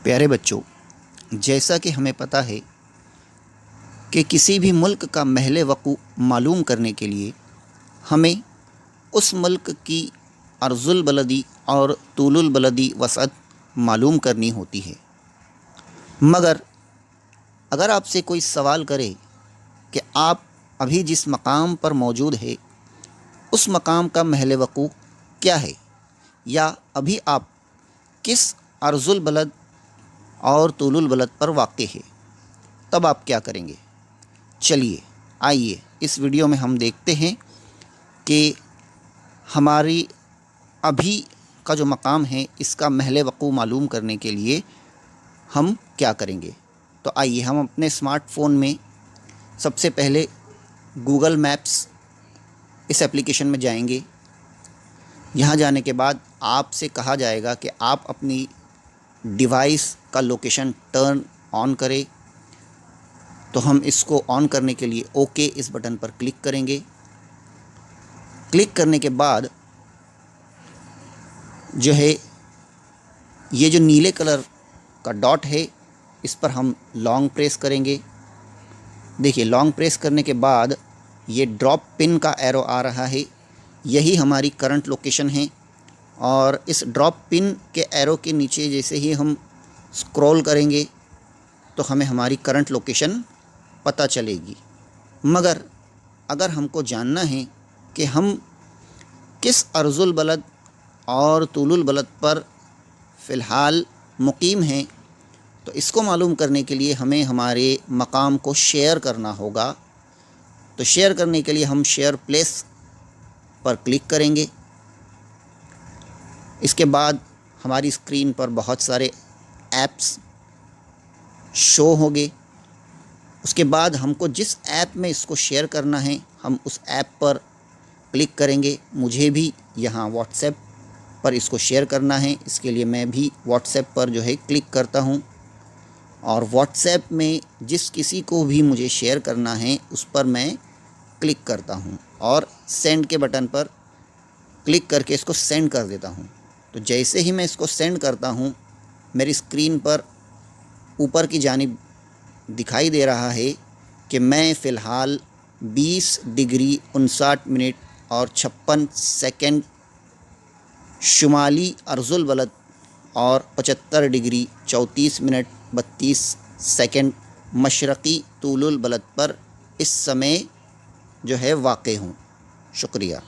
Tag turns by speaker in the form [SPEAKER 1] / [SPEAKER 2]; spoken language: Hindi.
[SPEAKER 1] प्यारे बच्चों, जैसा कि हमें पता है कि किसी भी मुल्क का महल वक़ू मालूम करने के लिए हमें उस मुल्क की अर्ज़ुल बलदी और तूलुल बलदी वसअत मालूम करनी होती है। मगर अगर आपसे कोई सवाल करे कि आप अभी जिस मकाम पर मौजूद है उस मकाम का महल वक़ू क्या है, या अभी आप किस अर्ज़ुल बलद और तूलुल बलद पर वाक़ है, तब आप क्या करेंगे? चलिए आइए इस वीडियो में हम देखते हैं कि हमारी अभी का जो मकाम है इसका महल वक़ू मालूम करने के लिए हम क्या करेंगे। तो आइए हम अपने स्मार्टफ़ोन में सबसे पहले गूगल मैप्स इस एप्लीकेशन में जाएंगे। यहाँ जाने के बाद आपसे कहा जाएगा कि आप अपनी डिवाइस का लोकेशन टर्न ऑन करें। तो हम इसको ऑन करने के लिए ओके इस बटन पर क्लिक करेंगे। क्लिक करने के बाद जो है ये जो नीले कलर का डॉट है इस पर हम लॉन्ग प्रेस करेंगे। देखिए, लॉन्ग प्रेस करने के बाद ये ड्रॉप पिन का एरो आ रहा है, यही हमारी करंट लोकेशन है। और इस ड्रॉप पिन के एरो के नीचे जैसे ही हम स्क्रॉल करेंगे तो हमें हमारी करंट लोकेशन पता चलेगी। मगर अगर हमको जानना है कि हम किस अर्ज़ुल बलद और तूलुल बलद पर फ़िलहाल मुकीम हैं, तो इसको मालूम करने के लिए हमें हमारे मकाम को शेयर करना होगा। तो शेयर करने के लिए हम शेयर प्लेस पर क्लिक करेंगे। इसके बाद हमारी स्क्रीन पर बहुत सारे ऐप्स शो होंगे। उसके बाद हमको जिस ऐप में इसको शेयर करना है हम उस ऐप पर क्लिक करेंगे। मुझे भी यहाँ व्हाट्सएप पर इसको शेयर करना है, इसके लिए मैं भी व्हाट्सएप पर जो है क्लिक करता हूँ। और व्हाट्सएप में जिस किसी को भी मुझे शेयर करना है उस पर मैं क्लिक करता हूँ और सेंड के बटन पर क्लिक करके इसको सेंड कर देता हूँ। तो जैसे ही मैं इसको सेंड करता हूँ मेरी स्क्रीन पर ऊपर की जानिब दिखाई दे रहा है कि मैं फ़िलहाल 20 डिग्री 59 मिनट और 56 सेकंड शुमाली अर्ज़ुल बलद और 75 डिग्री 34 मिनट 32 सेकंड मशरक़ी तूलुल बलद पर इस समय जो है वाक़ हूँ। शुक्रिया।